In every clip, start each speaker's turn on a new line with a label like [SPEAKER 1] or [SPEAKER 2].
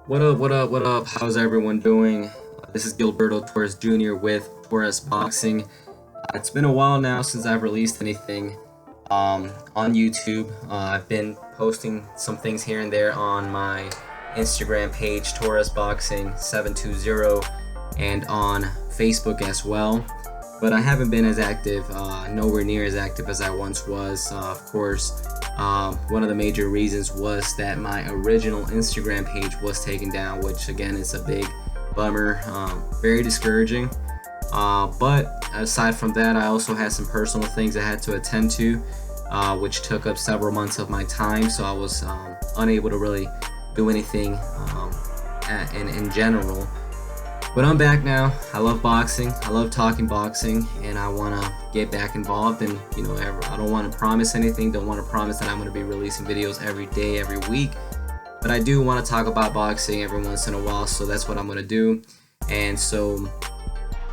[SPEAKER 1] What up, what up, what up? How's everyone doing? This is Gilberto Torres Jr. with Torres Boxing. It's been a while now since I've released anything on YouTube. I've been posting some things here and there on my Instagram page, Torres Boxing 720, and on Facebook as well. But I haven't been as active, nowhere near as active as I once was. Of course, one of the major reasons was that my original Instagram page was taken down, which again is a big bummer, very discouraging. But aside from that, I also had some personal things I had to attend to, which took up several months of my time, so I was unable to really do anything in general. But I'm back now. I love boxing. I love talking boxing, and I want to get back involved. And I don't want to promise anything. Don't want to promise that I'm going to be releasing videos every day, every week. But I do want to talk about boxing every once in a while, so that's what I'm going to do. And so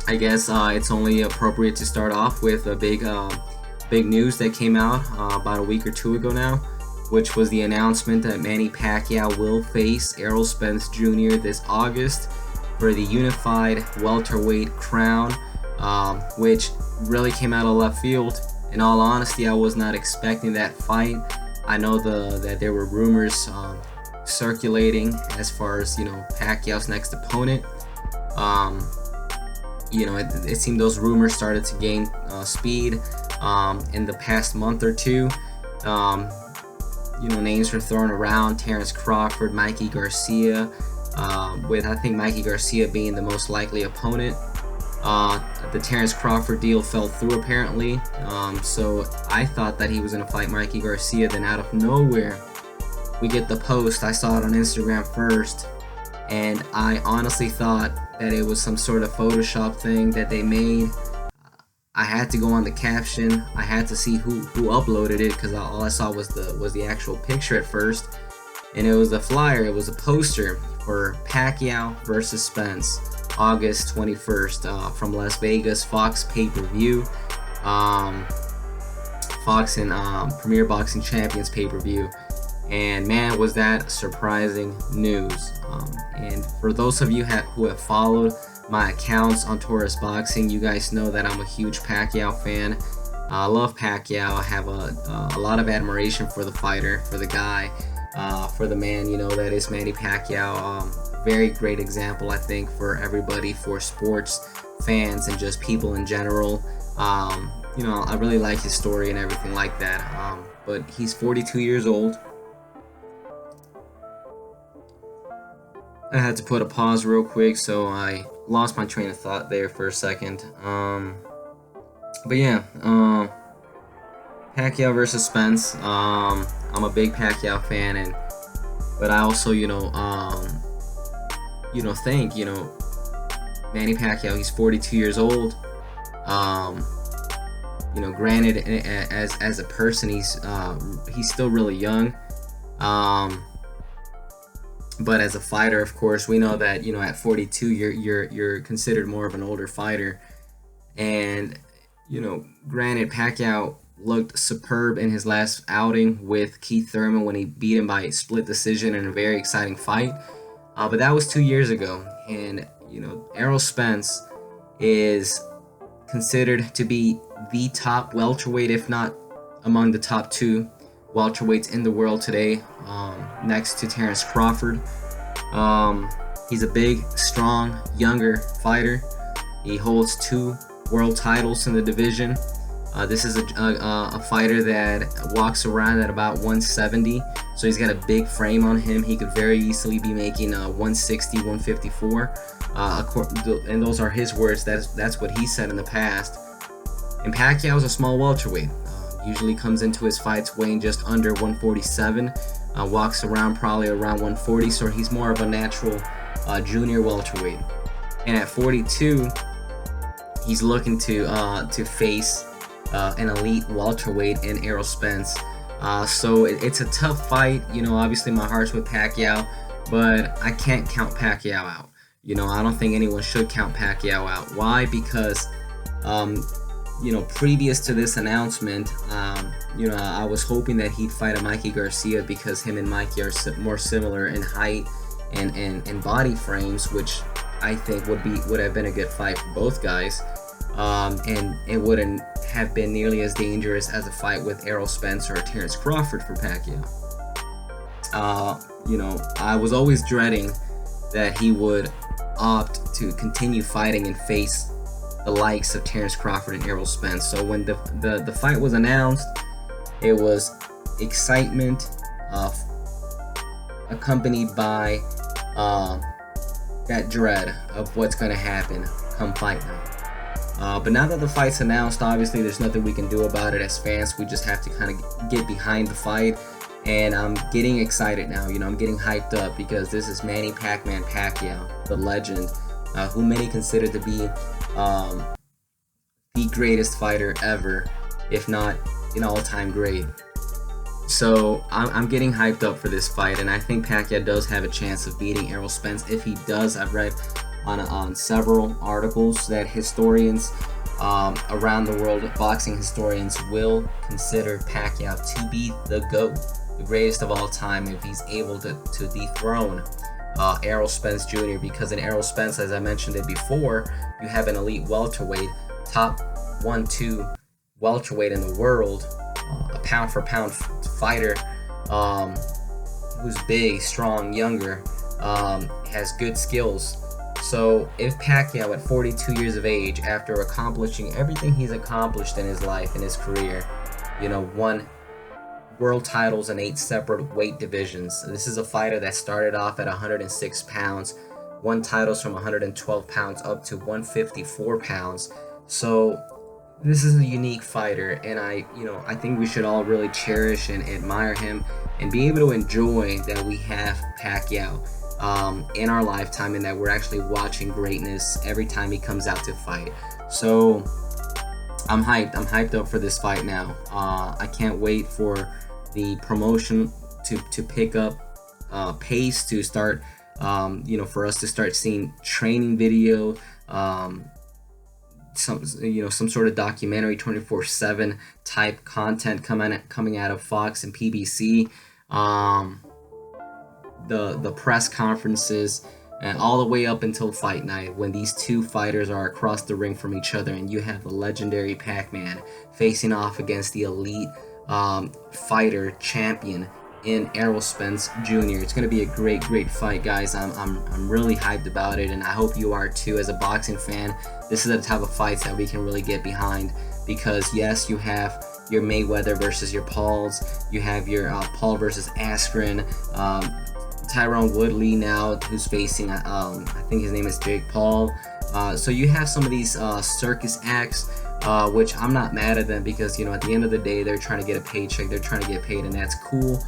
[SPEAKER 1] I guess it's only appropriate to start off with a big news that came out about a week or two ago now, which was the announcement that Manny Pacquiao will face Errol Spence Jr. this August for the unified welterweight crown, which really came out of left field. In all honesty, I was not expecting that fight. I know that there were rumors circulating as far as Pacquiao's next opponent. It seemed those rumors started to gain speed in the past month or two. Names were thrown around: Terrence Crawford, Mikey Garcia. With I think Mikey Garcia being the most likely opponent. The Terrence Crawford deal fell through apparently, so I thought that he was going to fight Mikey Garcia. Then out of nowhere, we get the post. I saw it on Instagram first, and I honestly thought that it was some sort of Photoshop thing that they made. I had to go on the caption. I had to see who uploaded it, because all I saw was the actual picture at first, and it was a flyer. It was a poster for Pacquiao versus Spence, August 21st, from Las Vegas, Fox pay-per-view, Fox and Premier Boxing Champions pay-per-view. And man, was that surprising news. And for those of you who have followed my accounts on Torres Boxing, you guys know that I'm a huge Pacquiao fan. I love Pacquiao. I have a lot of admiration for the fighter, for the guy, for the man, that is Manny Pacquiao. Very great example, I think, for everybody, for sports fans and just people in general. I really like his story and everything like that. But he's 42 years old. I had to put a pause real quick, so I lost my train of thought there for a second. But yeah, Pacquiao versus Spence. I'm a big Pacquiao fan, but I also, think, Manny Pacquiao, he's 42 years old. Granted, as a person, he's still really young. But as a fighter, of course, we know that at 42, you're considered more of an older fighter. And granted, Pacquiao looked superb in his last outing with Keith Thurman when he beat him by a split decision in a very exciting fight. But that was 2 years ago, and Errol Spence is considered to be the top welterweight, if not among the top two welterweights in the world today, next to Terrence Crawford. He's a big, strong, younger fighter. He holds 2 world titles in the division. This is a fighter that walks around at about 170, so he's got a big frame on him. He could very easily be making 160, 154, and those are his words. That's what he said in the past. And Pacquiao is a small welterweight. Usually comes into his fights weighing just under 147, walks around probably around 140, so he's more of a natural junior welterweight. And at 42, he's looking to face an elite welterweight in Errol Spence. So it's a tough fight. Obviously my heart's with Pacquiao, but I can't count Pacquiao out. I don't think anyone should count Pacquiao out. Why? Because previous to this announcement, I was hoping that he'd fight a Mikey Garcia, because him and Mikey are more similar in height and body frames, which I think would have been a good fight for both guys. And it wouldn't have been nearly as dangerous as a fight with Errol Spence or Terrence Crawford for Pacquiao. You know, I was always dreading that he would opt to continue fighting and face the likes of Terrence Crawford and Errol Spence. So when the fight was announced, it was excitement accompanied by that dread of what's going to happen come fight night. But now that the fight's announced, obviously there's nothing we can do about it as fans. We just have to kind of get behind the fight. And I'm getting excited now. You know, I'm getting hyped up because this is Manny Pac-Man Pacquiao, the legend, who many consider to be the greatest fighter ever, if not an all-time great. So I'm getting hyped up for this fight, and I think Pacquiao does have a chance of beating Errol Spence. If he does, I've read on several articles that historians around the world, boxing historians, will consider Pacquiao to be the GOAT, the greatest of all time, if he's able to dethrone Errol Spence Jr. Because in Errol Spence, as I mentioned it before, you have an elite welterweight, top 1-2 welterweight in the world, a pound for pound fighter who's big, strong, younger, has good skills. So if Pacquiao at 42 years of age, after accomplishing everything he's accomplished in his life, in his career, you know, won world titles in 8 separate weight divisions. This is a fighter that started off at 106 pounds, won titles from 112 pounds up to 154 pounds. So this is a unique fighter, and I think we should all really cherish and admire him and be able to enjoy that we have Pacquiao in our lifetime, and that we're actually watching greatness every time he comes out to fight. So I'm hyped up for this fight now. I can't wait for the promotion to pick up pace, to start for us to start seeing training video, some sort of documentary 24/7 type content coming out of Fox and PBC, the press conferences, and all the way up until fight night, when these two fighters are across the ring from each other, and you have the legendary Pac-Man facing off against the elite fighter champion in Errol Spence Jr. It's going to be a great fight, guys. I'm really hyped about it, and I hope you are too. As a boxing fan, this is the type of fights that we can really get behind, because yes, you have your Mayweather versus your Pauls, you have your Paul versus Askren, Tyron Woodley now, who's facing I think his name is Jake Paul. So you have some of these circus acts, which I'm not mad at them, because at the end of the day, they're trying to get a paycheck, they're trying to get paid, and that's cool.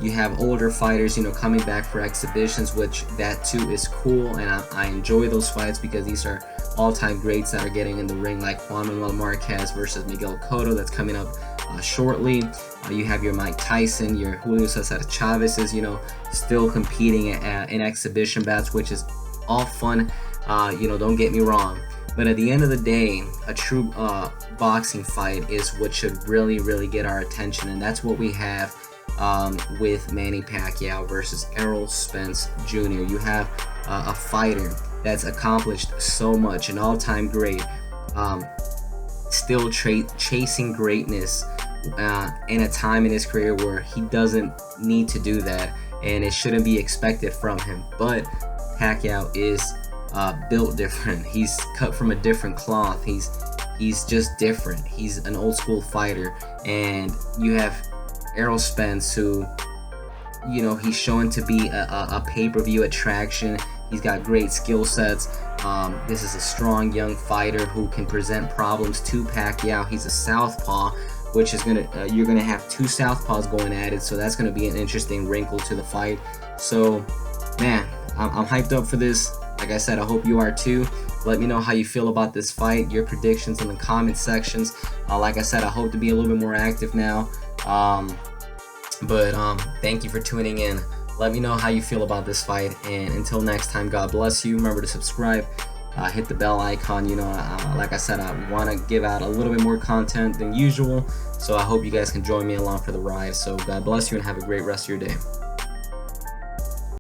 [SPEAKER 1] You have older fighters coming back for exhibitions, which that too is cool, and I enjoy those fights, because these are all-time greats that are getting in the ring, like Juan Manuel Marquez versus Miguel Cotto, that's coming up shortly. You have your Mike Tyson, your Julio Cesar Chavez's, still competing in exhibition bouts, which is all fun. Don't get me wrong, but at the end of the day, a true boxing fight is what should really get our attention, and that's what we have with Manny Pacquiao versus Errol Spence Jr. You have a fighter that's accomplished so much, an all-time great, still chasing greatness in a time in his career where he doesn't need to do that, and it shouldn't be expected from him. But Pacquiao is built different. He's cut from a different cloth. He's just different. He's an old school fighter, and you have Errol Spence, who he's shown to be a pay-per-view attraction. He's got great skill sets. This is a strong young fighter who can present problems to Pacquiao. He's a southpaw, which is you're gonna have two southpaws going at it, so that's gonna be an interesting wrinkle to the fight. So man, I'm hyped up for this. Like I said, I hope you are too. Let me know how you feel about this fight, your predictions in the comment sections. Like I said, I hope to be a little bit more active now. Thank you for tuning in. Let me know how you feel about this fight, and until next time, God bless you. Remember to subscribe, hit the bell icon. Like I said, I want to give out a little bit more content than usual, so I hope you guys can join me along for the ride. So God bless you, and have a great rest of your day.